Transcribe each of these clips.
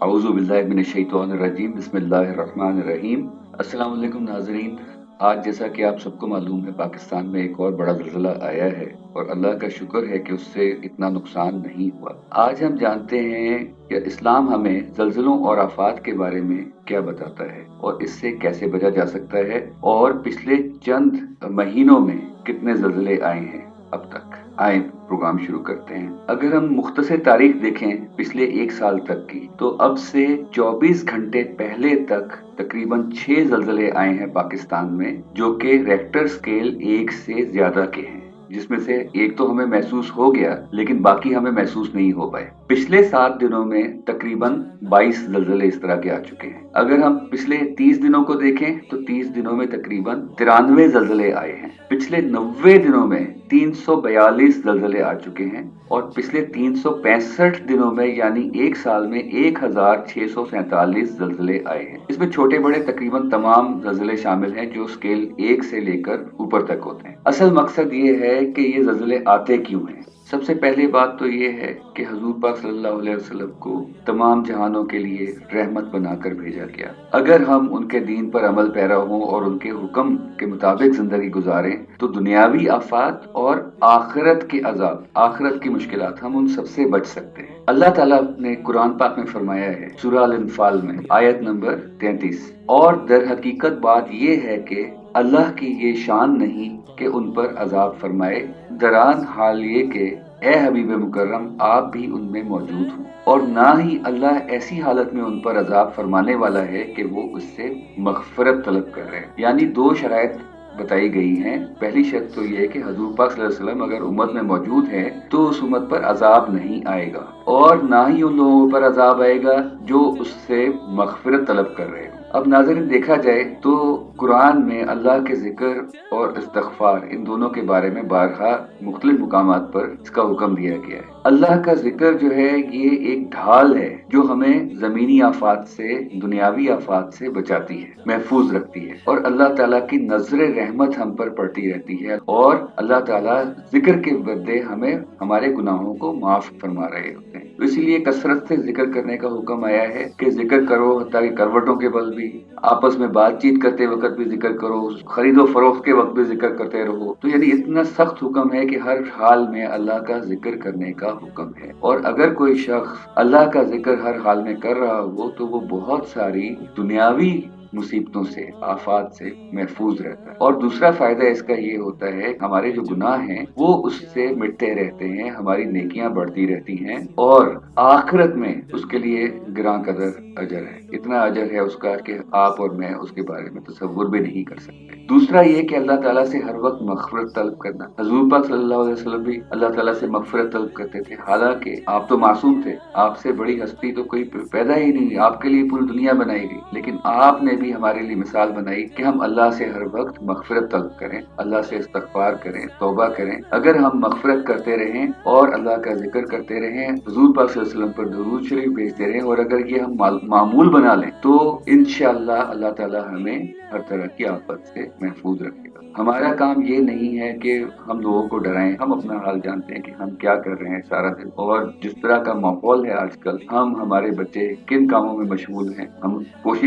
अऊज़ु बिल्लाहि मिनश्शैतानिर्रजीम बिस्मिल्लाहिर्रहमानिर्रहीम। अस्सलाम वालेकुम नाज़रीन। आज जैसा कि आप सबको मालूम है, पाकिस्तान में एक और बड़ा ज़ल्ज़ला आया है और अल्लाह का शुक्र है कि उससे इतना नुकसान नहीं हुआ। आज हम जानते हैं कि इस्लाम हमें ज़ल्ज़लों और आफ़ात के बारे में क्या बताता है और इससे कैसे बचा जा सकता है, और पिछले चंद महीनों में कितने ज़ल्ज़ले आए हैं अब तक। आए प्रोग्राम शुरू करते हैं। अगर हम मुख्तसर तारीख देखें पिछले एक साल तक की, तो अब से 24 घंटे पहले तक तकरीबन 6 ज़ल्ज़ले आए हैं पाकिस्तान में, जो कि रेक्टर स्केल 1 से ज्यादा के हैं, जिसमें से एक तो हमें महसूस हो गया लेकिन बाकी हमें महसूस नहीं हो पाए। पिछले 7 दिनों में तकरीबन 22 ज़ल्ज़ले इस तरह के आ चुके हैं। अगर हम पिछले 30 दिनों को देखें तो 30 दिनों में तकरीबन 93 ज़ल्ज़ले आए हैं। पिछले 90 दिनों में 342 ज़ल्ज़ले आ चुके हैं और पिछले 365 दिनों में यानी एक साल में 1647 ज़ल्ज़ले आए हैं। इसमें छोटे बड़े तकरीबन तमाम ज़ल्ज़ले शामिल हैं जो स्केल 1 से लेकर ऊपर तक होते हैं। असल मकसद ये है कि ये ज़ल्ज़ले आते क्यों हैं। सबसे पहली बात तो ये है कि हुज़ूर पाक सल्लल्लाहु अलैहि वसल्लम को तमाम जहानों के लिए रहमत बनाकर भेजा गया। अगर हम उनके दीन पर अमल पैरा हों और उनके हुक्म के मुताबिक जिंदगी गुजारें तो दुनियावी आफात और आखिरत के अजाब, आखिरत की मुश्किलात, हम उन सबसे बच सकते हैं। अल्लाह ताला ने कुरान पाक में फरमाया है, सूरह अल इंफाल में आयत नंबर 33, और दर हकीकत बात यह है कि अल्लाह की ये शान नहीं कि उन पर अजाब फरमाए, दरान हाल ये कि ए हबीब मुकर्रम आप भी उनमें मौजूद हों, और ना ही अल्लाह ऐसी हालत में उन पर अजाब फरमाने वाला है कि वो उससे मगफरत तलब कर रहे हैं। यानी दो शराइत बताई गई हैं। पहली शर्त तो ये है कि हजूर पाक सल्लल्लाहु अलैहि वसल्लम अगर उम्मत में मौजूद है तो उस उम्मत पर अजाब नहीं आएगा, और ना ही उन लोगों पर अजाब आएगा जो उससे मगफिरत तलब कर रहे हो। अब नाज़रीन, देखा जाए तो कुरान में अल्लाह के जिक्र और इस्तिग़फ़ार, इन दोनों के बारे में बारहा मुख्तलिफ मुकामात पर इसका हुक्म दिया गया है। अल्लाह का जिक्र जो है ये एक ढाल है जो हमें ज़मीनी आफात से, दुनियावी आफात से बचाती है, महफूज रखती है, और अल्लाह ताला की नजर रहमत हम पर पड़ती रहती है, और अल्लाह ताला जिक्र के बदले हमें हमारे गुनाहों को माफ फरमा रहे होते हैं। तो इसीलिए कसरत से जिक्र करने का हुक्म आया है कि जिक्र करो, ताकि करवटों के बल भी, आपस में बातचीत करते वक्त भी जिक्र करो, खरीदो फरोख्त के वक्त भी जिक्र करते रहो। तो यानी इतना सख्त हुक्म है कि हर हाल में अल्लाह का जिक्र करने का हुक्म है, और अगर कोई शख्स अल्लाह का जिक्र हर हाल में कर रहा हो तो वो बहुत सारी दुनियावी मुसीबतों से, आफात से महफूज रहता है। और दूसरा फायदा इसका ये होता है, हमारे जो गुनाह हैं वो उससे मिटते रहते हैं, हमारी नेकियां बढ़ती रहती हैं, और आखिरत में उसके लिए गिरां कदर अजर है। इतना अजर है उसका कि आप और मैं उसके बारे में तसव्वुर भी नहीं कर सकते। दूसरा ये कि अल्लाह ताला से हर वक्त मग़फ़िरत तलब करना। हुज़ूर पाक सल्लल्लाहु अलैहि वसल्लम भी अल्लाह ताला से मग़फ़िरत तलब करते थे, हालांकि आप तो मासूम थे, आपसे बड़ी हस्ती तो कोई पैदा ही नहीं, आपके लिए पूरी दुनिया बनाई गई, लेकिन आपने भी हमारे लिए मिसाल बनाई कि हम अल्लाह से हर वक्त मग़फ़िरत तलब करें, अल्लाह से इस्तिग़फ़ार करें, तौबा करें। अगर हम मग़फ़िरत करते रहें और अल्लाह का जिक्र करते रहें, हुज़ूर पाक सल्लल्लाहु अलैहि वसल्लम पर दुरूद शरीफ भेजते रहें, और अगर ये हम मामूल बना लें तो इंशाअल्लाह अल्लाह ताला हमें हर तरह की आफत से महफूज रखेगा। हमारा काम ये नहीं है कि हम लोगों को डराएं, हम अपना हाल जानते हैं कि हम क्या कर रहे हैं सारा दिन, और जिस तरह का माहौल है आजकल, हम हमारे बच्चे किन कामों में मशगूल हैं,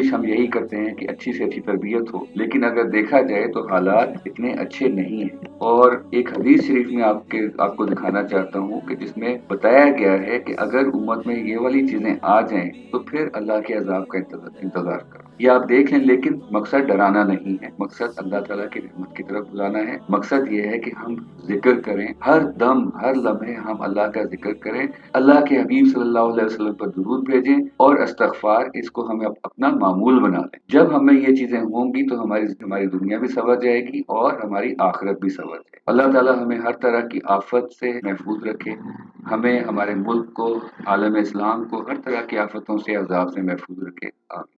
हम यही करते हैं कि अच्छी से अच्छी तरबियत हो, लेकिन अगर देखा जाए तो हालात इतने अच्छे नहीं हैं। और एक हदीस शरीफ में आपको दिखाना चाहता हूँ कि जिसमें बताया गया है कि अगर उम्मत में ये वाली चीजें आ जाएं तो फिर अल्लाह के अजाब का इंतजार करो। ये आप देख लें, लेकिन मकसद डराना नहीं है, मकसद अल्लाह ताला की रहमत की तरफ बुलाना है। मकसद ये है कि हम जिक्र करें, हर दम हर लम्हे हम अल्लाह का जिक्र करें, अल्लाह के हबीब सल्लल्लाहु अलैहि वसल्लम पर दुरूद भेजें, और इस्तिग़फ़ार, इसको हमें अपना मामूल बना लें। जब हमें ये चीजें होंगी तो हमारी हमारी दुनिया भी संवर जाएगी और हमारी आखिरत भी संवर जाएगी। अल्लाह ताला हमें हर तरह की आफत से महफूज रखे, हमें, हमारे मुल्क को, आलम इस्लाम को हर तरह की आफतों से, अज़ाब से महफूज रखे। आमीन।